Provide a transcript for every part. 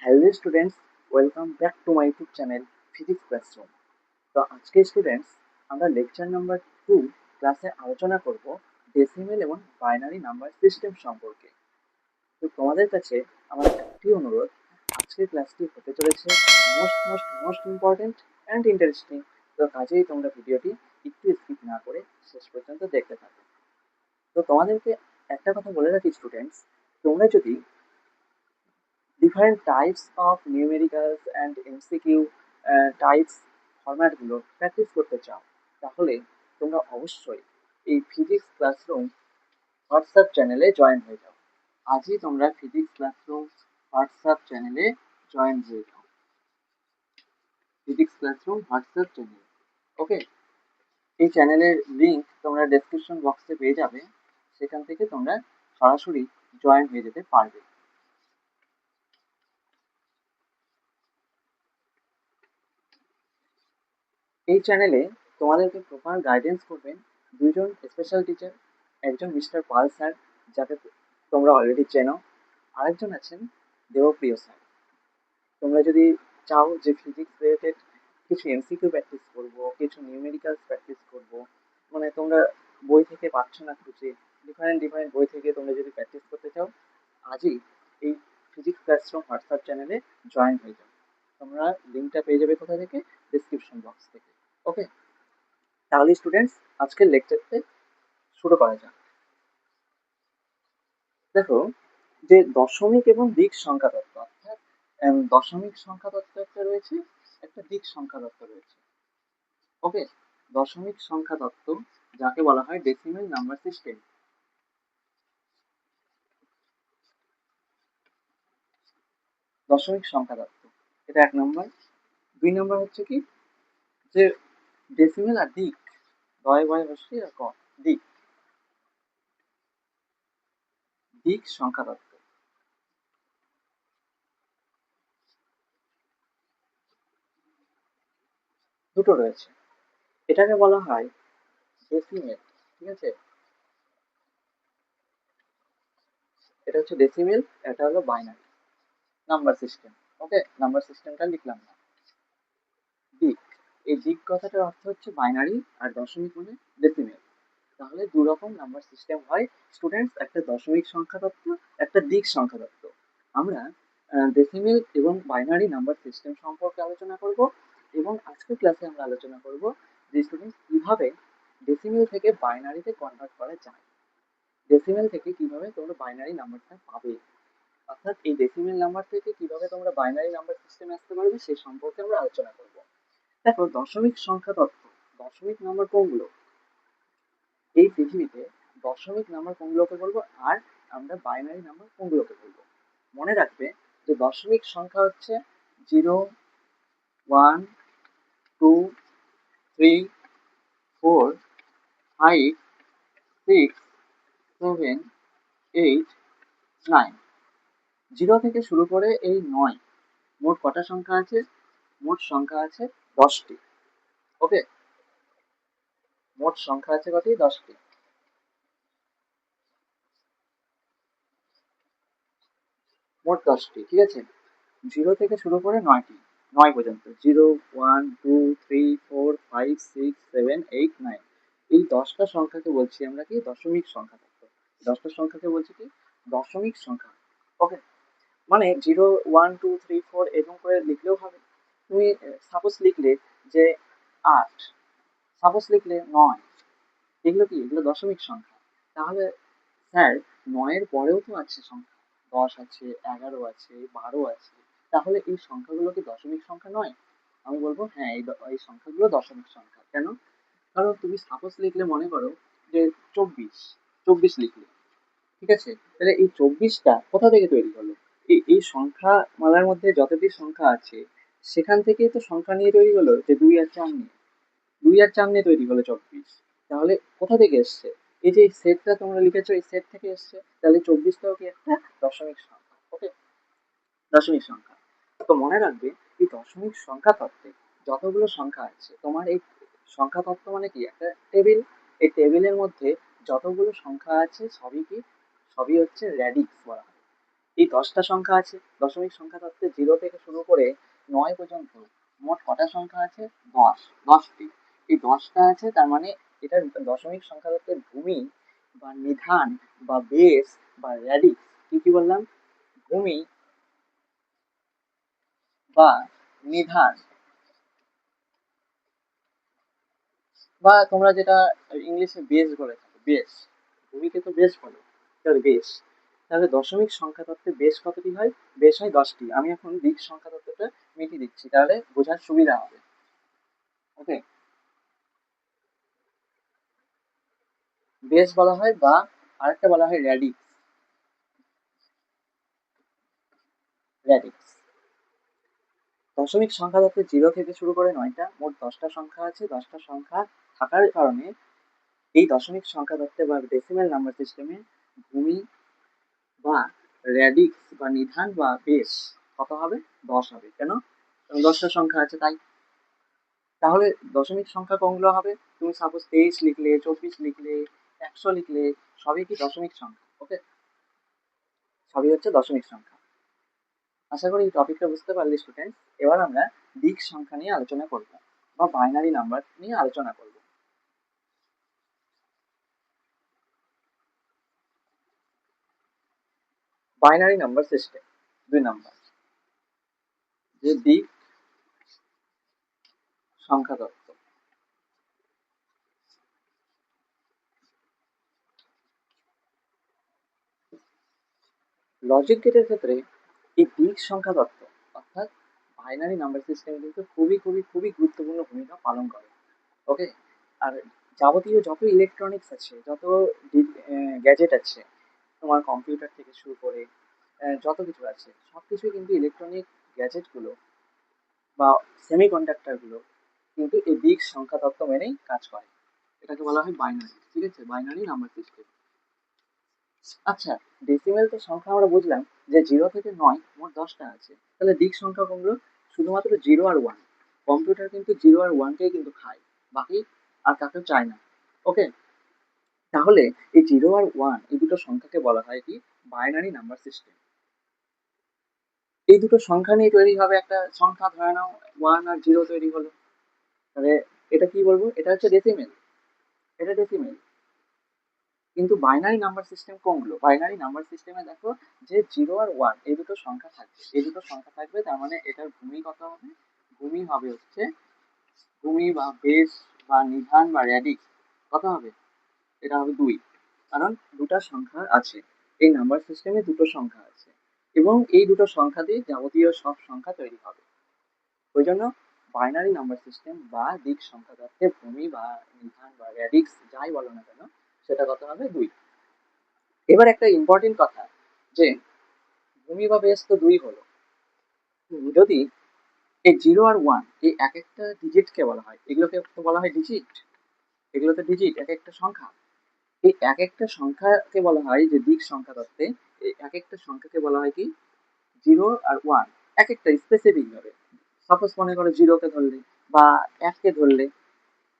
Hello students, welcome back to my YouTube channel physics classroom. তো আজকে students আমরা lecture number 2 ক্লাসে আলোচনা করব ডেসিমেল এবং বাইনারি নাম্বার সিস্টেম সম্পর্কে। তো তোমাদের কাছে আমার একটি অনুরোধ, আজকের ক্লাসটি হতে চলেছে most most most important and interesting. তো কাজেই তোমরা ভিডিওটি একটু স্কিপ না করে শেষ পর্যন্ত দেখতে থাকো। তো তোমাদেরকে একটা কথা বলে রাখি স্টুডেন্টস, তোমরা যদি different types of numericals and MCQ types ফরম্যাটগুলো প্র্যাকটিস করতে চাও, তাহলে তোমরা অবশ্যই এই ফিজিক্স ক্লাসরুম হোয়াটসঅ্যাপ চ্যানেলে জয়েন হয়ে যাও। আজই তোমরা ফিজিক্স ক্লাসরুম হোয়াটসঅ্যাপ চ্যানেলে জয়েন হয়ে যাও। Physics classroom WhatsApp channel, okay. এই চ্যানেলের লিঙ্ক তোমরা ডেসক্রিপশন বক্সে পেয়ে যাবে, সেখান থেকে তোমরা সরাসরি জয়েন হয়ে যেতে পারবে। এই চ্যানেলে তোমাদেরকে প্রপার গাইডেন্স করবেন দুইজন স্পেশাল টিচার, একজন মিস্টার পাল স্যার, যাকে তোমরা অলরেডি চেনো, আরেকজন আছেন দেবপ্রিয় স্যার। তোমরা যদি চাও যে ফিজিক্স রিলেটেড কিছু এমসিকিউ প্র্যাকটিস করবো, কিছু নিউমেরিক্যালস প্র্যাকটিস করবো, মানে তোমরা বই থেকে পাচ্ছ না খুঁজে, ডিফারেন্ট ডিফারেন্ট বই থেকে তোমরা যদি প্র্যাকটিস করতে চাও, আজই এই ফিজিক্স ক্লাসরুম হোয়াটসঅ্যাপ চ্যানেলে জয়েন হয়ে যাও। তোমরা লিঙ্কটা পেয়ে যাবে কোথা থেকে? ডিসক্রিপশন বক্স থেকে, ওকে। তাহলে স্টুডেন্টস, আজকের লেকচারতে শুরু করা যাক। দেখো, যে দশমিক এবং দিক সংখ্যা তত্ত্ব, অর্থাৎ দশমিক সংখ্যা তত্ত্ব একটা রয়েছে, একটা দিক সংখ্যা তত্ত্ব রয়েছে, ওকে। দশমিক সংখ্যা তত্ত্ব, যাকে বলা হয় ডেসিমেল নাম্বার সিস্টেম। দশমিক সংখ্যা তত্ত্ব, এটা এক নম্বর। দুই নম্বর হচ্ছে কি, যে ডেসিমেল আর দিক, দয় বয় হস্যি আর ক, দিক, দিক সংখ্যা তত্ত্ব। দুটো রয়েছে, এটাকে বলা হয় ডেসিমেল, ঠিক আছে। এটা হচ্ছে ডেসিমেল, এটা হলো বাইনারি নাম্বার সিস্টেম, ওকে। নাম্বার সিস্টেমটা লিখলাম না। দিক, এই দিক কথাটার অর্থ হচ্ছে বাইনারি, আর দশমিক মানে ডেসিমেল। তাহলে দু রকম নাম্বার সিস্টেম হয় স্টুডেন্টস, একটা দশমিক সংখ্যা তত্ত্ব, একটা দিক সংখ্যা তত্ত্ব। আমরা ডেসিমেল এবং বাইনারি নাম্বার সিস্টেম সম্পর্কে আলোচনা করব, এবং আজকের ক্লাসে আমরা আলোচনা করব যে স্টুডেন্টস কিভাবে ডেসিমেল থেকে বাইনারিতে কনভার্ট করা যায়, ডেসিমেল থেকে কিভাবে তোমরা বাইনারি নাম্বারটা পাবে, অর্থাৎ এই ডেসিমেল নাম্বার থেকে কিভাবে তোমরা বাইনারি নাম্বার সিস্টেমে আসতে পারবে সেই সম্পর্কে আমরা আলোচনা করব। দেখো, দশমিক সংখ্যা তত্ত্ব, দশমিক নাম্বার কোনগুলো এই পৃথিবীতে, দশমিক নাম্বার কোনগুলোকে বলবো, আর আমরা বাইনারি নাম্বার কোনগুলোকে বলবো। মনে রাখবে যে দশমিক সংখ্যা হচ্ছে 0, 1, 2, 3, 4, 5, 6, 7, 8, 9। জিরো থেকে শুরু করে এই 9, মোট কটা সংখ্যা আছে? মোট সংখ্যা আছে 10টি, ওকে। মোট সংখ্যা আছে কটি? 10টি। মোট 10টি, ঠিক আছে। জিরো থেকে শুরু করে 9টি, 9 পর্যন্ত, 0, 1, 2, 3, 4, 5, 6, 7, 8, 9, এই 10টা সংখ্যাকে বলছি আমরা কি? দশমিক সংখ্যা তত্ত্ব। 10টা সংখ্যাকে বলছি কি? দশমিক সংখ্যা, ওকে। মানে 0, 1, 2, 3, 4 এরকম করে লিখলেও হবে। তুমি সাপোজ লিখলে যে 8, সাপোজ লিখলে 9, এগুলো কি? এগুলো দশমিক সংখ্যা। তাহলে স্যার, 9-এর পরেও তো আছে সংখ্যা, 10 আছে, 11 আছে, 12 আছে, তাহলে এই সংখ্যাগুলো কি দশমিক সংখ্যা নয়? আমি বলবো হ্যাঁ, এই সংখ্যাগুলো দশমিক সংখ্যা। কেন? কারণ তুমি সাপোজ লিখলে, মনে করো যে 24, 24 লিখলে, ঠিক আছে। তাহলে এই 24টা কোথা থেকে তৈরি হলো? এই সংখ্যা মালার মধ্যে যতটি সংখ্যা আছে, সেখান থেকেই তো সংখ্যা নিয়ে তৈরি হলো, যে 2 আর 4 নিয়ে, 2 আর 4 নিয়ে তৈরি হলো 24। তাহলে কোথা থেকে এসছে? এই যে সেটটা তোমরা লিখেছো, এই সেট থেকে এসছে। তাহলে 24টাও কি একটা দশমিক সংখ্যা, ওকে। দশমিক সংখ্যা। তো মনে রাখবে, এই দশমিক সংখ্যা তত্ত্বে যতগুলো সংখ্যা আছে, তোমার এই সংখ্যা তত্ত্ব মানে কি? একটা টেবিল। এই টেবিলের মধ্যে যতগুলো সংখ্যা আছে সবই কি? সবই হচ্ছে র্যাডিক্স বলা হয়। এই 10টা সংখ্যা আছে দশমিক সংখ্যা তত্ত্বে 0 থেকে শুরু করে 9 পর্যন্ত। মোট কটা সংখ্যা আছে? 10টি। এই 10টা আছে, তার মানে এটা দশমিক সংখ্যা তত্ত্বের ভূমি বা নিধান বা বেস বা র্যাডিক্স। কি কি বললাম? ভূমি বা নিধান, বা তোমরা যেটা ইংলিশে বেস বলে থাকো, বেস। ভূমিকে তো বেস বলে, তাহলে বেস। তাহলে দশমিক সংখ্যা তত্ত্বে বেস কতটি হয়? বেস হয় 10টি। আমি এখন দিক সংখ্যা তত্ত্বটা মিটিয়ে দিচ্ছি, তাহলে বোঝার সুবিধা হবে। ওকে, বেস বলা হয়, বা আরেকটা বলা হয় র্যাডিক্স। র্যাডিক্স। দশমিক সংখ্যা তত্ত্বে 0 থেকে শুরু করে 9টা, মোট 10টা সংখ্যা আছে। 10টা সংখ্যা থাকার কারণে এই দশমিক সংখ্যা তত্ত্বে বা ডেসিমেল নাম্বার সিস্টেমে ভূমি বা র্যাডিক্স বা নিধান বা বেস কত হবে? 10 হবে। কেন? কারণ 10টা সংখ্যা আছে তাই। তাহলে দশমিক সংখ্যা কোনগুলো হবে? তুমি সাপোজ 23 লিখলে, 24 লিখলে, 100 লিখলে, সবই কি দশমিক সংখ্যা? ওকে, সবই হচ্ছে দশমিক সংখ্যা। আশা করি এই টপিকটা বুঝতে পারলে স্টুডেন্ট। এবার আমরা দিক সংখ্যা নিয়ে আলোচনা করব, বা বাইনারি নাম্বার নিয়ে আলোচনা করব। বাইনারি নাম্বার সিস্টেম 2 নাম্বার, যে দিক সংখ্যা তত্ত্ব। লজিক গেটের ক্ষেত্রে এই দিক সংখ্যা তত্ত্ব অর্থাৎ বাইনারি নাম্বার সিস্টেম কিন্তু খুবই খুবই খুবই গুরুত্বপূর্ণ ভূমিকা পালন করে। ওকে, আর যাবতীয় যত ইলেকট্রনিক্স আছে, যত গ্যাজেট আছে, তোমার কম্পিউটার থেকে শুরু করে যত কিছু আছে, সব কিছুই কিন্তু ইলেকট্রনিক গ্যাজেটগুলো বা সেমি কন্ডাক্টরগুলো কিন্তু এই দিক সংখ্যা তত্ত্ব মেনেই কাজ করে। এটাকে বলা হয় বাইনারি। ঠিক আছে, বাইনারি নাম্বার সিস্টেম। আচ্ছা, ডেসিমেল তো সংখ্যা আমরা বুঝলাম যে 0 থেকে 9 মোট 10টা আছে। তাহলে দিক সংখ্যা কোনগুলো? শুধুমাত্র 0 আর 1। কম্পিউটার কিন্তু 0 আর 1কেই কিন্তু খায়, বাকি আর কাকেও চায় না। ওকে, তাহলে এই 0 আর 1 এই দুটো সংখ্যাকে বলা হয় কি? Binary number system. এই দুটো সংখ্যা নিয়ে তৈরি হবে একটা সংখ্যা, ধরে নাও 1 আর 0 তৈরি হলো। তাহলে এটা কি বলবো? এটা হচ্ছে ডেসিমেল। এটা ডেসিমেল। কিন্তু বাইনারি নাম্বার সিস্টেম কোনগুলো? বাইনারি নাম্বার সিস্টেমে দেখো যে 0 আর 1 এই দুটো সংখ্যা থাকবে, এই দুটো সংখ্যা থাকবে, তার মানে এটার ভূমি কত হবে? ভূমি হবে হচ্ছে, ভূমি বা বেস বা নিধান বা র্যাডিক্স কত হবে? এটা হবে 2। কারণ দুটো সংখ্যা আছে, এই নাম্বার সিস্টেমে দুটো সংখ্যা আছে, এবং এই দুটো সংখ্যা দিয়ে যাবতীয় সব সংখ্যা তৈরি হবে। ওই জন্য বাইনারি নাম্বার সিস্টেম বা দিক সংখ্যা তত্ত্বে ভূমি বা নিধান বা র্যাডিক্স যাই বলো না কেন, সেটা কত হবে? 2। এবার একটা ইম্পর্টেন্ট কথা, যে ভূমি বা বেস তো 2 হলো, যদি এই 0 আর 1 এই এক একটা ডিজিটকে বলা হয়, এগুলোকে তো বলা হয় ডিজিট। এগুলো তো ডিজিট, এক একটা সংখ্যা। এই এক একটা সংখ্যাকে বলা হয় যে দিক সংখ্যা তত্ত্বে, এই এক একটা সংখ্যাকে বলা হয় কি? 0 আর 1, এক একটা স্পেসিফিক ভাবে। সাপোজ মনে করো 0কে ধরলে বা 1কে ধরলে,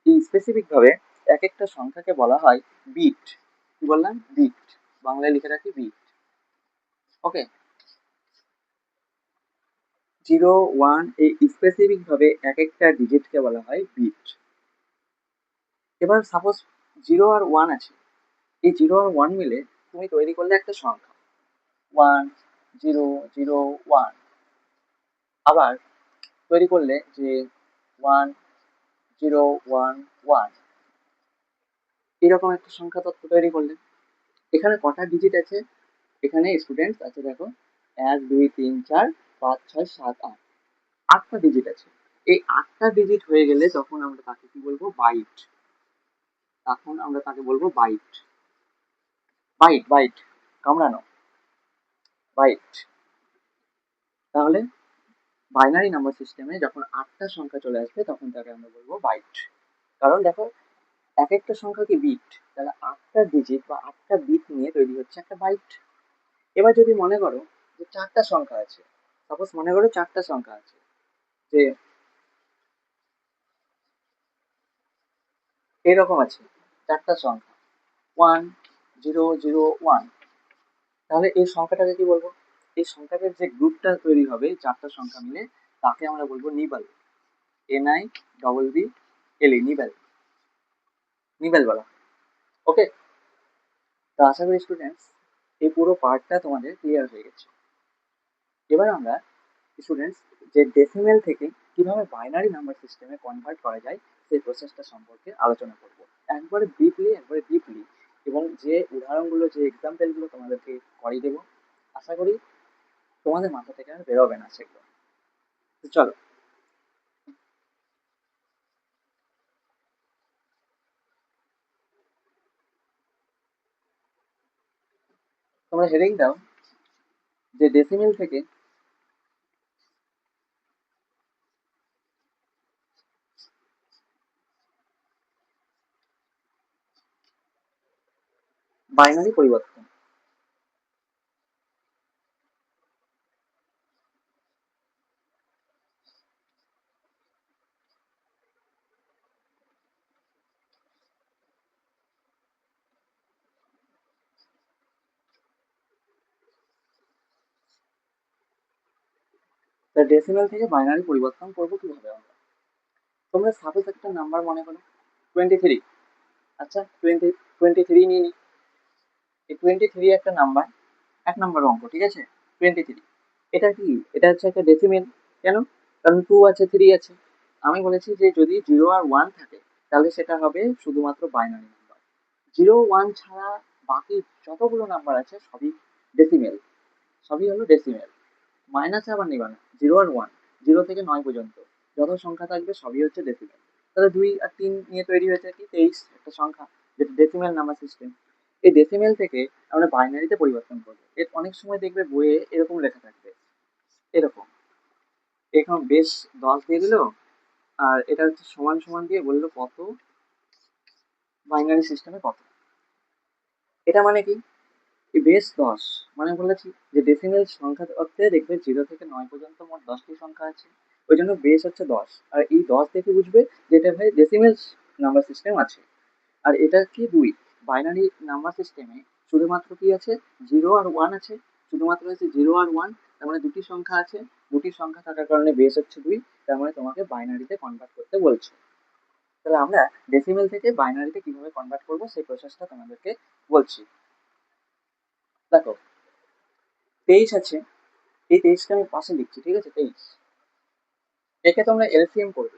এই স্পেসিফিক ভাবে এক একটা সংখ্যাকে বলা হয় বিট। কি বললাম? বিট। বাংলায় লিখে রাখি বিট। ওকে, 0, 1 এই স্পেসিফিক ভাবে এক একটা ডিজিটকে বলা হয় বিট। এবার সাপোজ 0 আর 1 আছে, এই 0 আর 1 মিলে তুমি তৈরি করলে একটা সংখ্যা 1 0 0 1। আবার তৈরি করলে যে 1 0 1 1, এরকম একটা সংখ্যা তত্ত্ব তৈরি করলে। এখানে কটা ডিজিট আছে? এখানে স্টুডেন্টস আছে দেখো, 1 2 3 4 5 6 7 8, 8টা ডিজিট আছে। এই 8টা ডিজিট হয়ে গেলে তখন আমরা তাকে কি বলবো? বাইট। তখন আমরা তাকে বলবো বাইট। বাইট বাইট, কামড়ানো, বাইট। তাহলে বাইনারি নাম্বার সিস্টেমে যখন 8টা সংখ্যা চলে আসবে তখন তাকে আমরা বলবো বাইট। কারণ দেখো, এক একটা সংখ্যা কি বিট, তাহলে 8টা ডিজিট বা 8টা বিট নিয়ে তৈরি হচ্ছে একটা বাইট। এবার যদি মনে করো যে 4টা সংখ্যা আছে, সাপোজ মনে করো 4টা সংখ্যা আছে, যে এরকম আছে 4টা সংখ্যা 1 0 0 1, তাহলে এই সংখ্যাটাকে কি বলবো? এই সংখ্যাটার যে গ্রুপটা তৈরি হবে চারটা সংখ্যা মিলে তাকে আমরা বলবো নিবল। NIBBLE, নিবেল, নিবেল বলা। ওকে, তো আশা করি স্টুডেন্টস এই পুরো পার্টটা তোমাদের ক্লিয়ার হয়ে গেছে। এবার আমরা স্টুডেন্টস যে ডেসিমেল থেকে কিভাবে বাইনারি নাম্বার সিস্টেমে কনভার্ট করা যায় সেই প্রসেসটা সম্পর্কে আলোচনা করব একবারে ডিপলি, এবং যে উদাহরণগুলো যে এক্সাম্পলগুলো তোমাদেরকে করিয়ে দেবো, আশা করি তোমাদের মাথা থেকে আর বেরোবে না সেগুলো। তো চলো, তোমরা হেডিং দাও যে ডেসিমেল থেকে বাইনারি পরিবর্তন। তা ডেসিমেল থেকে বাইনারি পরিবর্তন করবো কিভাবে আমরা? তোমরা সাপোজ একটা নাম্বার মনে করো 23। আচ্ছা, 23 নিয়ে নি। এই 23 একটা নাম্বার, এক নম্বর অঙ্ক, ঠিক আছে? 23 এটা কি? এটা হচ্ছে একটা ডেসিমেল। কেন? কারণ 2 আছে, 3 আছে। আমি বলেছি যে যদি 0 আর 1 থাকে তাহলে সেটা হবে শুধুমাত্র বাইনারি নাম্বার। 0 1 ছাড়া বাকি যতগুলো নাম্বার আছে সবই ডেসিমেল, সবই হলো ডেসিমেল। মাইনাসে আবার নিবা না, 0 আর 1, 0 থেকে 9 পর্যন্ত যত সংখ্যা থাকবে সবই হচ্ছে ডেসিমেল। তাহলে 2 আর 3 নিয়ে তৈরি হয়েছে কি 23 একটা সংখ্যা, যেটা ডেসিমেল নাম্বার সিস্টেম। এই ডেসিমেল থেকে আমরা বাইনারিতে পরিবর্তন করবো। এর অনেক সময় দেখবে বইয়ে এরকম লেখা থাকবে, এরকম, এরকম বেশ 10 দিয়ে দিল আর এটা হচ্ছে সমান সমান দিয়ে বললো কত বাইনারি সিস্টেমে কত। এটা মানে কি? এই বেশ 10 মানে বলেছি যে ডেসিমেল সংখ্যা অর্থে দেখবে 0 থেকে 9 পর্যন্ত মোট 10টি সংখ্যা আছে, ওই জন্য বেস হচ্ছে 10। আর এই 10 দেখে বুঝবে যেটা ভাই ডেসিমেল নাম্বার সিস্টেম আছে। আর এটা কি 2 বাইনারি নাম্বার সিস্টেমে শুধুমাত্র কি আছে, 0 আর 1 আছে, শুধুমাত্র আছে 0 আর 1। তার মানে দুটি সংখ্যা আছে, দুটি সংখ্যা থাকার কারণে বেস হচ্ছে 2। তার মানে তোমাকে বাইনারিতে কনভার্ট করতে বলছে। তাহলে আমরা ডেসিমেল থেকে বাইনারিতে কিভাবে কনভার্ট করব সেই প্রসেসটা তোমাদেরকে বলছি। দেখো, 23 আছে, এই 23কে আমি পাশে লিখছি, ঠিক আছে? 23, একে তোমরা এলসিএম করবে,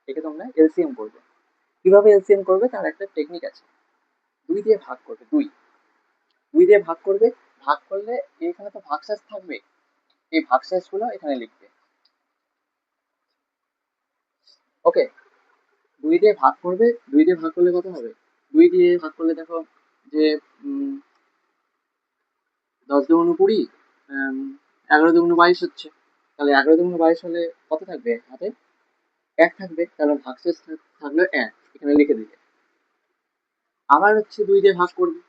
একে তোমরা এলসিএম করবে। কিভাবে এলসিএম করবে তার একটা টেকনিক আছে। 2 দিয়ে ভাগ করবে, 2, 2 দিয়ে ভাগ করবে। ভাগ করলে এখানে তো ভাগশেষ থাকবে, এই ভাগশেষ গুলো এখানে লিখবে। ওকে, 2 দিয়ে ভাগ করবে, 2 দিয়ে ভাগ করলে কত হবে? 2 দিয়ে ভাগ করলে দেখো যে 10 দুগুণ 20, 11 দুগুণ 22 হচ্ছে। তাহলে 11 দুগুণ 22 হলে কত থাকবে হাতে? 1 থাকবে, তাহলে ভাগশেষ থাকলো 1, এখানে লিখে দিবে। আবার হচ্ছে 2 দিয়ে ভাগ করবে,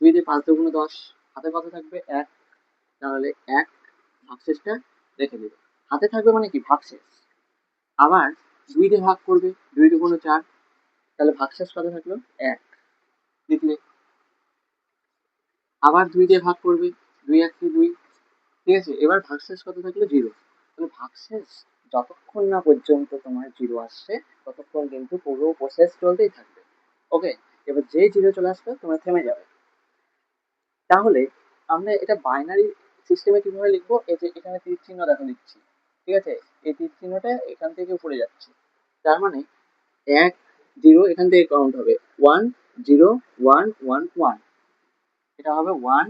2 দিয়ে 5 দুগুণ 10, হাতে কত থাকবে? 1, তাহলে 1, ভাগশেষটা রেখে দেবে। হাতে থাকবে মানে কি ভাগশেষ। আবার 2 দিয়ে ভাগ করবে, 2 দুগুণ 4, তাহলে ভাগশেষ কত থাকলো? 1, লিখলে। আবার 2 দিয়ে ভাগ করবে, 2 1 2, ঠিক আছে? এবার ভাগশেষ কত থাকলো? 0। তাহলে ভাগশেষ যতক্ষণ না পর্যন্ত তোমার 0 আসছে ততক্ষণ কিন্তু পুরো প্রসেস চলতেই থাকবে। ওকে, এবার যেই 0 চলে আসবে তোমরা থেমে যাবে। তাহলে আমরা এটা বাইনারি সিস্টেমে কিভাবে লিখবো? এই যে এখানে তীর চিহ্ন দেখো লিখছি, ঠিক আছে? এই তীর চিহ্নটা এখান থেকে উপরে যাচ্ছে, তার মানে 1 0 এখান থেকে কাউন্ট হবে 1 0 1 1 1, এটা হবে 1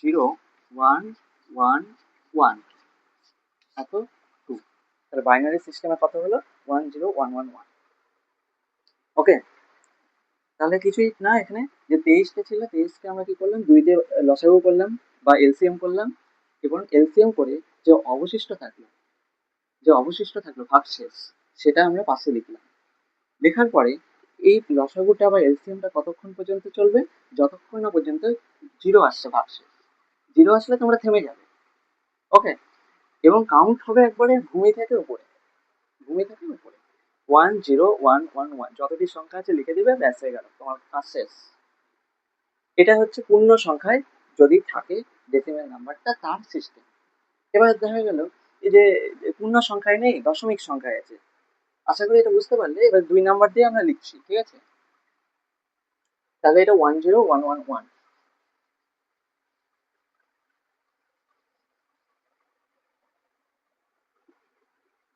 0 1 1 1, এত 2। তাহলে বাইনারি সিস্টেমে কত হলো? 1 0 1 1 1। ওকে, তাহলে কিছুই না এখানে, যে 23টা ছিল 23কে আমরা কি করলাম, 2 দিয়ে লসাগু করলাম বা এলসিএম করলাম, এবং এলসিএম করে যে অবশিষ্ট থাকলো, যে অবশিষ্ট থাকলো ভাগশেষ, সেটা আমরা পাশে লিখলাম। লেখার পরে এই লসাগুটা বা এলসিএমটা কতক্ষণ পর্যন্ত চলবে? যতক্ষণ না পর্যন্ত 0 আসছে ভাগশেষ। 0 আসলে তোমরা থেমে যাবে। ওকে, এবং কাউন্ট হবে একবারে ভূমি থেকে উপরে, ভূমি থেকে উপরে 1 0 1 1 1, যতটি সংখ্যা আছে লিখে দিবে, ব্যাস হয়ে গেল, তোমার কাজ শেষ। এটা হচ্ছে পূর্ণ সংখ্যায় যদি থাকে ডেসিমেল নাম্বারটা তার সিস্টেম। এবার দেখা গেল এই যে পূর্ণ সংখ্যায় নেই, দশমিক সংখ্যায় আছে। আশা করি এটা বুঝতে পারলে। এবার 2 নাম্বার দিয়ে আমরা লিখছি, ঠিক আছে? তাহলে এটা 10111।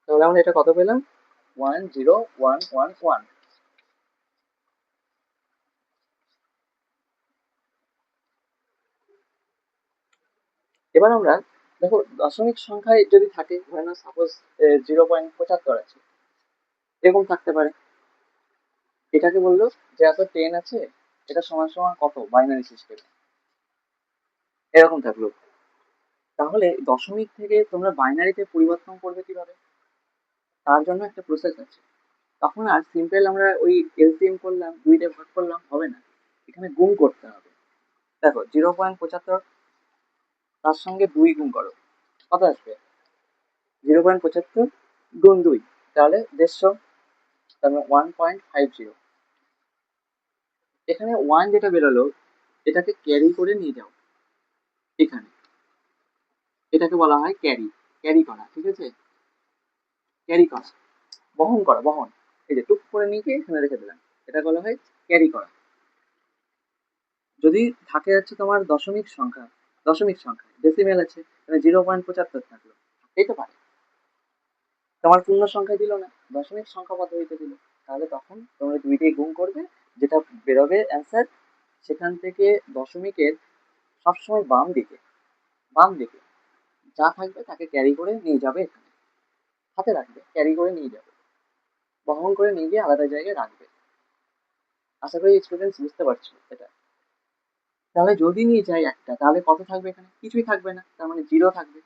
তাহলে আমরা এটা কত পেলাম? 10111। এবার আমরা দেখো দশমিক সংখ্যায় যদি থাকে, ধরে নাও সাপোজ 0.75 আছে, এরকম থাকতে পারে। এটাকে বললো যে এত 10 আছে, এটা সমান সমান কত বাইনারি সিস্টেম, এরকম থাকলো। তাহলে দশমিক থেকে তোমরা বাইনারিতে পরিবর্তন করবে কিভাবে? তার জন্য একটা প্রসেস আছে। তখন আর সিম্পল আমরা ওই এলসিএম করলাম, দুইটা ভাগ করলাম হবে না, এখানে গুণ করতে হবে। দেখো 0.75 তার সঙ্গে 2 গুণ করো, কত আসবে? 0.75 গুণ 2, তাহলে 150, তাহলে 1.50। এখানে 1 যেটা বেরোলো, এটাকে ক্যারি করে নিয়ে যাও এখানে, এটাকে বলা হয় ক্যারি। ক্যারি করা, ঠিক আছে? ক্যারি করা, বহন করা, বহন। এই যে টুক করে নিয়ে গিয়ে এখানে রেখে দিলাম, এটা বলা হয় ক্যারি করা। যদি থাকে হচ্ছে তোমার দশমিক সংখ্যা, দশমিক সংখ্যা ডেসিমেল আছে, মানে 0.75 থাকলো, এই তো পারে। তোমার পূর্ণ সংখ্যা দিল না, দশমিক সংখ্যা পদ্ধতিতে দিল, তাহলে তখন তোমরা দুইটাই গুণ করবে, যেটা বেরোবে অ্যান্সার, সেখান থেকে দশমিকের সবসময় বাম দিকে, বাম দিকে যা থাকবে তাকে ক্যারি করে নিয়ে যাবে এখানে, হাতে রাখবে, ক্যারি করে নিয়ে যাবে, বহন করে নিয়ে গিয়ে আলাদা জায়গায় রাখবে। আশা করি স্টুডেন্টস বুঝতে পারছো এটা। তাহলে যদি নিয়ে যাই একটা, তাহলে কত থাকবে এখানে? কিছুই থাকবে না, তার মানে জিরো থাকবে,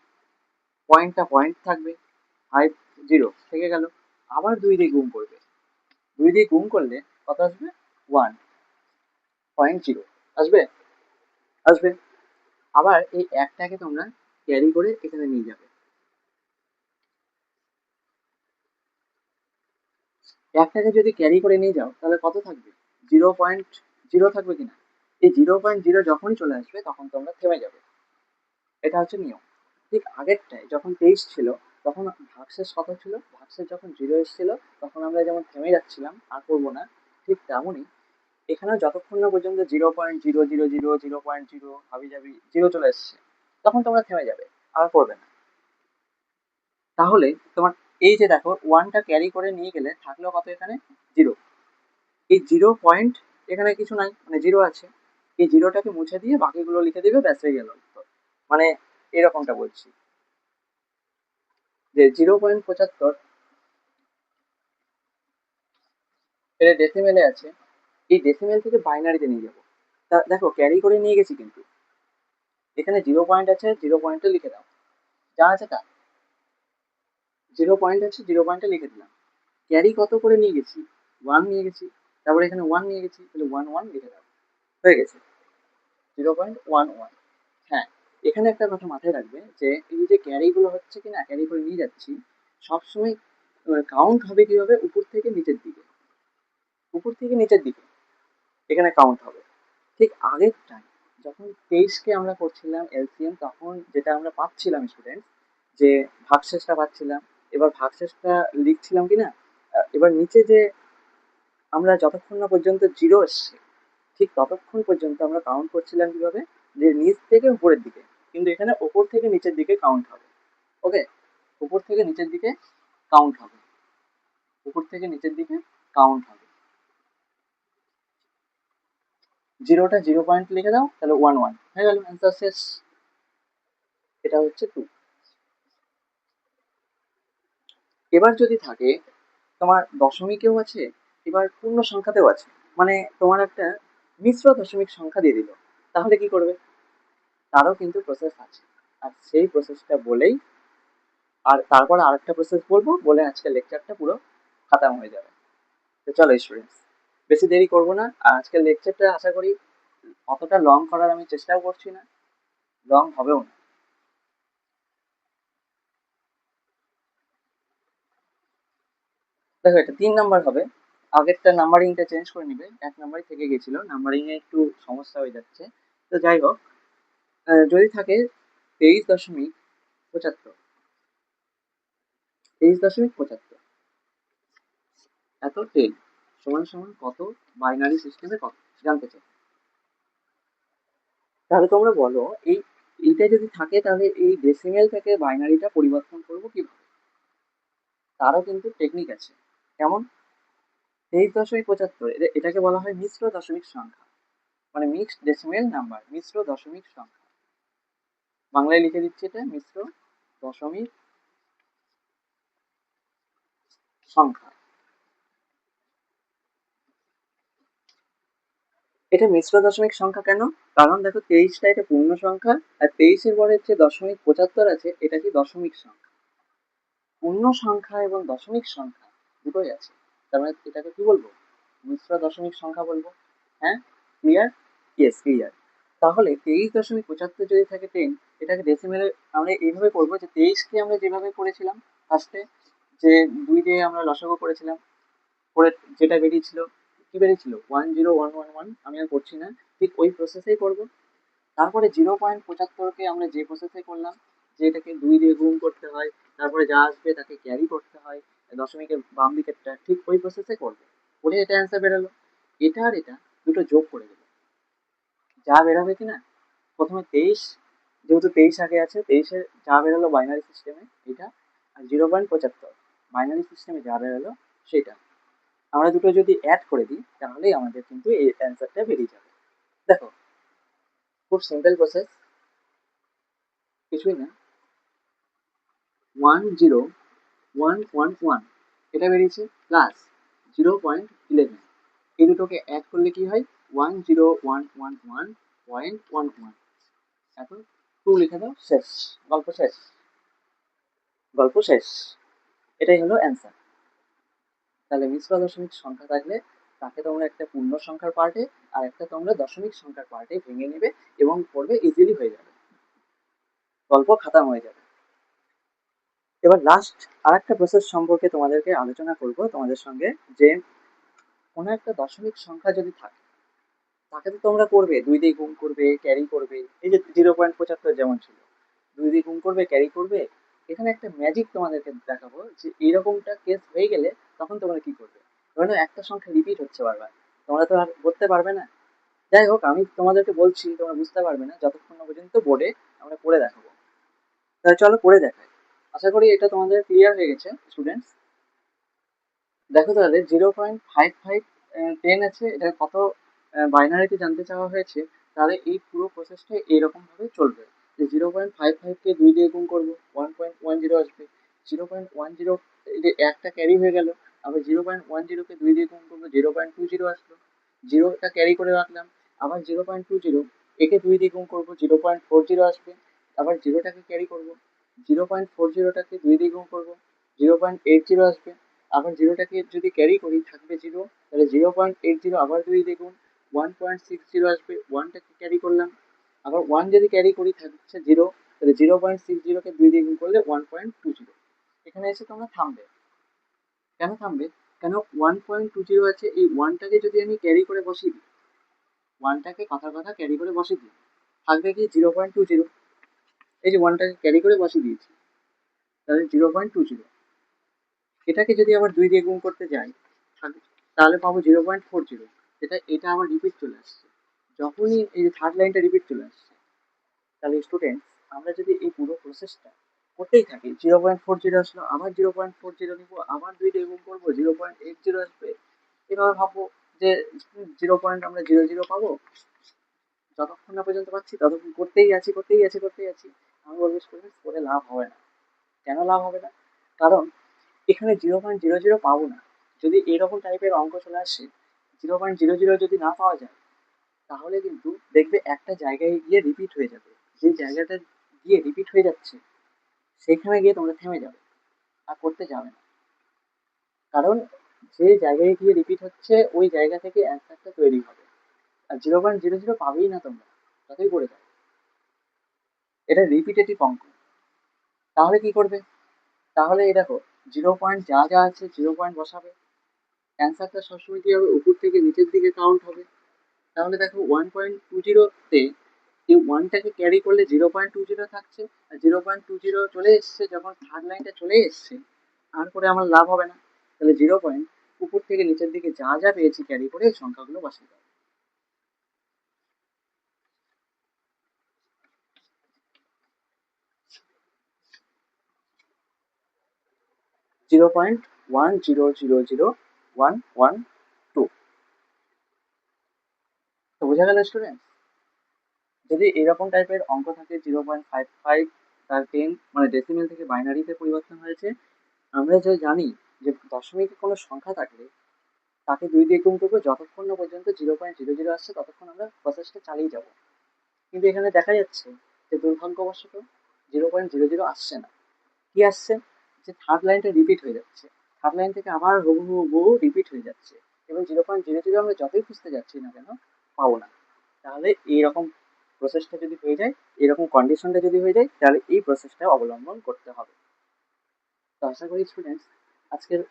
পয়েন্টটা পয়েন্ট থাকবে, 5 0 থেকে গেল। আবার 2 দিয়ে গুণ করবে, 2 দিয়ে গুণ করলে কত আসবে? 1.0 আসবে, আসবে। আবার এই একটাকে তোমরা ক্যারি করে এখানে নিয়ে যাবে, একটাকে যদি ক্যারি করে নিয়ে যাও তাহলে কত থাকবে? 0.0 থাকবে কিনা? এই 0.0 যখনই চলে আসবে তখন তোমরা থেমে যাবে, এটা হচ্ছে নিয়ম। ঠিক আগেরটায় যখন 23 ছিল, তখন ভাগশেষ কত ছিল? ভাগশেষ যখন 0 এসেছিল, তখন আমরা যেমন থেমে যাচ্ছিলাম আর করবো না, ঠিক তেমনই এখানেও যতক্ষণ না পর্যন্ত 0.000 0.0 হাবি যাবি জিরো চলে এসছে, তখন তোমরা থেমে যাবে, আর করবে না। তাহলে তোমার এই যে দেখো ওয়ানটা ক্যারি করে নিয়ে গেলে থাকলো কত এখানে? 0। এই 0 এখানে কিছু নাই, মানে 0 আছে, এই জিরোটাকে মুছে দিয়ে বাকিগুলো লিখে দিবে, ব্যাস হয়ে গেল উত্তর। মানে এরকমটা বলছি যে 0.75 এটা ডেসিমেলে আছে, এই ডেসিমেল থেকে বাইনারিতে নিয়ে যাবো। তা দেখো ক্যারি করে নিয়ে গেছি, কিন্তু এখানে 0 আছে, 0 লিখে দাও, যা আছে তা। 0 আছে, 0 লিখে দিলাম। ক্যারি কত করে নিয়ে গেছি? 1 নিয়ে গেছি, তারপরে এখানে 1 নিয়ে গেছি, তাহলে 1 লিখে দাও, হয়ে গেছে 0.11। হ্যাঁ, এখানে একটা কথা মাথায় রাখবে যে এই যে ক্যারি গুলো হচ্ছে কিনা, ক্যারি করে নিয়ে যাচ্ছি, সবসময় কাউন্ট হবে কিভাবে? উপর থেকে নিচের দিকে, উপর থেকে নিচের দিকে এখানে কাউন্ট হবে। ঠিক আগের টাইম যখন 23কে আমরা করছিলাম এলসিএম, তখন যেটা আমরা পাচ্ছিলাম স্টুডেন্ট, যে ভাগশেষটা পাচ্ছিলাম, এবার ভাগশেষটা লিখছিলাম কিনা, এবার নিচে যে আমরা যতক্ষণ না পর্যন্ত 0 এসছে, ঠিক ততক্ষণ পর্যন্ত আমরা কাউন্ট করছিলাম কিভাবে? যে নিচ থেকে উপরের দিকে, কিন্তু এখানে ওপর থেকে নিচের দিকে কাউন্ট হবে। ওকে, উপর থেকে নিচের দিকে কাউন্ট হবে, উপর থেকে নিচের দিকে কাউন্ট হবে। জিরোটা 0 লিখে দাও, তাহলে 1 হয়ে গেল, অ্যান্সার শেষ। এটা হচ্ছে 2। এবার যদি থাকে তোমার দশমিকেও আছে, এবার পূর্ণ সংখ্যাতেও আছে, মানে তোমার একটা মিশ্র দশমিক সংখ্যা দিয়ে দিল, তাহলে কি করবে? তারও কিন্তু প্রসেস আছে, আর সেই প্রসেসটা বলেই, আর তারপর আরেকটা প্রসেস বলবো, বলে আজকে লেকচারটা পুরো খতম হয়ে যাবে। তো চলো স্টুডেন্টস, বেশি দেরি করবো না, আর আজকের লেকচারটা আশা করি অতটা লং করার আমি চেষ্টাও করছি না, লং হবেও না। দেখো এটা 3 নাম্বার হবে, আগেরটা নাম্বারিংটা চেঞ্জ করে নিবে, 1 নাম্বারই থেকে গেছিল, নাম্বারিং এ একটু সমস্যা হয়ে যাচ্ছে। তো যাই হোক, যদি থাকে 23.75, 23.75 এত 10 সমান সমান কত বাইনারি সিস্টেমে কত জানতে চাই। তাহলে তোমরা বলো এইটা যদি থাকে তাহলে এই ডেসিমেল থেকে বাইনারিটা পরিবর্তন করবো কিভাবে? তারও কিন্তু টেকনিক আছে। কেমন? 23.75 এটাকে বলা হয় মিশ্র দশমিক সংখ্যা, মানে মিক্সড ডেসিমেল নাম্বার, মিশ্র দশমিক সংখ্যা। বাংলায় লিখে দিচ্ছি, এটা মিশ্র দশমিক সংখ্যা। এটা মিশ্র দশমিক সংখ্যা কেন? কারণ দেখো 23টা এটা পূর্ণ সংখ্যা, আর 23-এর পরের যে 0.75 আছে এটা কি দশমিক সংখ্যা। পূর্ণ সংখ্যা এবং দশমিক সংখ্যা দুটোই আছে, তার মানে এটাকে কি বলবো? মিশ্র দশমিক সংখ্যা বলবো। হ্যাঁ, ক্লিয়ার? Yes, clear. তাহলে 23.75 যদি থাকে 10, এটাকে ডেসিমেলে আমরা এইভাবে করবো যে 23কে আমরা যেভাবে করেছিলাম ফার্স্টে, যে 2 দিয়ে আমরা লসাগু করেছিলাম, করে যেটা বেরিয়েছিল, কি বেরিয়েছিল 10111, আমি আর করছি না, ঠিক ওই প্রসেসেই করবো। তারপরে 0.75কে আমরা যে প্রসেসে করলাম, যে এটাকে 2 দিয়ে গুণ করতে হয়, তারপরে যা আসবে তাকে ক্যারি করতে হয়, দশমিকের বাম দিকেরটা, ঠিক ওই প্রসেসে করবো। করে এটা অ্যান্সার বেরোলো। এটা আর এটা দুটো যোগ করে দেবো, যা বেরোবে কিনা, প্রথমে 23, যেহেতু 23 আগে আছে, 23-এর যা বেরোলো বাইনারি সিস্টেমে এটা, আর 0.75 বাইনারি সিস্টেমে যা বেরোলো সেটা, আমরা দুটো যদি অ্যাড করে দিই তাহলেই আমাদের কিন্তু এই অ্যান্সারটা বেরিয়ে যাবে। দেখো, খুব সিম্পল প্রসেস, কিছুই না। 10111 এটা বেরিয়েছে, প্লাস 0.11, এই দুটোকে অ্যাড করলে কি হয়? 10111.11। এখন 2 লিখে দাও, শেষ, গল্প শেষ, গল্প শেষ। এটাই হলো অ্যান্সার। তাহলে মিশ্র দশমিক সংখ্যা থাকলে তাকে তোমরা একটা পূর্ণ সংখ্যার পার্টে আর একটা তোমরা দশমিক সংখ্যার পার্টে ভেঙে নেবে এবং পড়বে, ইজিলি হয়ে যাবে, গল্প খাতাম হয়ে যাবে। এবার লাস্ট আর একটা প্রসেস সম্পর্কে তোমাদেরকে আলোচনা করব তোমাদের সঙ্গে, যে কোনো একটা দশমিক সংখ্যা যদি থাকে তাকে তো তোমরা করবে 2 দিয়ে গুণ করবে, ক্যারি করবে, এই যে 0.75 যেমন ছিল, 2 দিয়ে গুণ করবে, ক্যারি করবে। এখানে একটা ম্যাজিক তোমাদেরকে দেখাবো, যে এরকমটা কেস হয়ে গেলে তখন তোমরা কি করবে। ধরো একটা সংখ্যা রিপিট হচ্ছে বারবার, তোমরা তো আর করতে পারবে না। যাই হোক, আমি তোমাদেরকে বলছি, তোমরা বুঝতে পারবে না যতক্ষণ না পর্যন্ত বোর্ডে আমরা করে দেখাবো। তাহলে চলো করে দেখাই। আশা করি এটা তোমাদের ক্লিয়ার হয়ে গেছে স্টুডেন্টস। দেখো তাহলে 0.55 10 আছে, এটা কত বাইনারিতে জানতে চাওয়া হয়েছে। তাহলে এই পুরো প্রসেসটা এইরকম ভাবে চলবে, যে 0.55কে 2 দিয়ে গুণ করবো, 1.10 আসবে। 0.10, এই যে একটা ক্যারি হয়ে গেল, আবার 0.10কে 2 দিয়ে গুণ করবো, 0.20 আসলো। জিরোটা ক্যারি করে রাখলাম, আবার 0.20 একে 2 দিয়ে গুণ করবো, 0.40 আসবে। আবার জিরোটাকে ক্যারি করবো, 0.40টাকে 2 দিয়ে গুণ করবো, 0.80 আসবে। আবার জিরোটাকে যদি ক্যারি করি থাকবে জিরো, তাহলে 0.80 আবার 2 দেখুন, 1.60 আসবে। ওয়ানটাকে ক্যারি করলাম, আবার ওয়ান যদি ক্যারি করি থাকছে জিরো, তাহলে 0.60কে 2 দিয়ে গুণ করলে 1.20। এখানে এসে তোমরা থামবে। কেন থামবে? কেন 1.20 আছে, এই ওয়ানটাকে যদি আমি ক্যারি করে বসিয়ে দিই, ওয়ানটাকে কথা কথা ক্যারি করে বসিয়ে দিই, থাকবে কি 0.20। এই যে ওয়ানটাকে ক্যারি করে বসিয়ে দিয়েছি, তাহলে 0.20। এটাকে যদি আবার 2 দিয়ে গুণ করতে যাই তাহলে পাবো 0.40, এটা আবার রিপিট চলে আসছে। যখনই এই যে থার্ড লাইনটা রিপিট চলে আসছে, তাহলে স্টুডেন্ট আমরা যদি এই পুরো প্রসেসটা করতেই থাকি, 0.40 আসলো, আবার 0.40 নিবো, আবার 2 দিয়ে গুণ করবো, 0.80 আসবে। এভাবে ভাববো যে 0.00 পাবো, যতক্ষণ না পর্যন্ত পাচ্ছি ততক্ষণ করতেই আছি, করতেই আছি, করতেই আছি। আমি বলবো স্টুডেন্ট করে লাভ হবে না। কেন লাভ হবে না? কারণ এখানে 0.00 পাবো না। যদি এরকম টাইপের অঙ্ক চলে আসে, 0.00 যদি না পাওয়া যায়, তাহলে কিন্তু দেখবে একটা জায়গায় গিয়ে রিপিট হয়ে যাবে। যে জায়গাটা গিয়ে রিপিট হয়ে যাচ্ছে সেখানে গিয়ে তোমরা থেমে যাবে, আর করতে যাবে না। কারণ যে জায়গায় গিয়ে রিপিট হচ্ছে ওই জায়গা থেকে অ্যান্সারটা তৈরি হবে, আর 0.00 পাবেই না তোমরা যতই করে যাও। এটা রিপিটেটিভ অঙ্ক। তাহলে কি করবে? তাহলে এই দেখো, 0 পয়েন্ট যা যা আছে 0 পয়েন্ট বসাবে, অ্যান্সারটা সবসময় কি হবে, উপর থেকে নিচের দিকে কাউন্ট হবে। তাহলে দেখো 1.20-তে এই ওয়ানটাকে ক্যারি করলে 0.20 থাকছে, আর 0.20 চলে এসছে, যখন থার্ড লাইনটা চলে এসছে আর করে আমার লাভ হবে না। তাহলে 0. উপর থেকে নিচের দিকে যা যা পেয়েছি ক্যারি করে এই সংখ্যাগুলো বসিয়ে দেবো। 0.10001112। তো বোঝা গেল স্টুডেন্ট? যদি এরকম টাইপের অঙ্ক থাকে 0.55 তার 10 মানে ডেসিমেল থেকে বাইনারিতে পরিবর্তন হয়েছে, আমরা যে জানি যে দশমিকে কোনো সংখ্যা থাকলে তাকে 2 দিয়ে গুণ করবো, যতক্ষণ না পর্যন্ত 0.00 আসছে ততক্ষণ আমরা প্রসেসটা চালিয়ে যাব। কিন্তু এখানে দেখা যাচ্ছে যে দুর্ভাগ্যবশত 0.00 আসছে না। কি আসছে? যে থার্ড লাইনটা রিপিট হয়ে যাচ্ছে, থার্ড লাইন থেকে আবার হুবহু রিপিট হয়ে যাচ্ছে, এবং 0.00 আমরা যতই খুঁজতে যাচ্ছি না কেন পাবো না। তাহলে এইরকম প্রসেসটা যদি হয়ে যায়, এরকম কন্ডিশনটা যদি হয়ে যায়, তাহলে এই প্রসেসটা অবলম্বন করতে হবে। তো আশা করি স্টুডেন্টস আজকের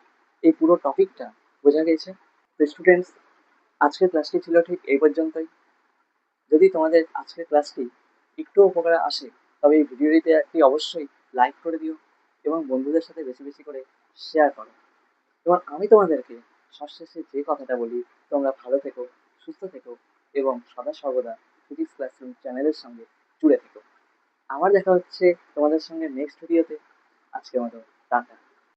এই পুরো টপিকটা বোঝা গেছে। তো স্টুডেন্টস আজকের ক্লাসটি ছিল ঠিক এই পর্যন্তই। যদি তোমাদের আজকের ক্লাসটি একটু উপকারে আসে, তবে এই ভিডিওটিতে একটি অবশ্যই লাইক করে দিও এবং বন্ধুদের সাথে বেশি বেশি করে শেয়ার করো। এবং আমি তোমাদেরকে সবশেষে যে কথাটা বলি, তোমরা ভালো থেকো, সুস্থ থেকো এবং সদা সর্বদা ফিজিক্স ক্লাসরুম চ্যানেলের সঙ্গে জুড়ে থেকো। আবার দেখা হচ্ছে তোমাদের সঙ্গে নেক্সট ভিডিওতে। আজকের মতো টাটা।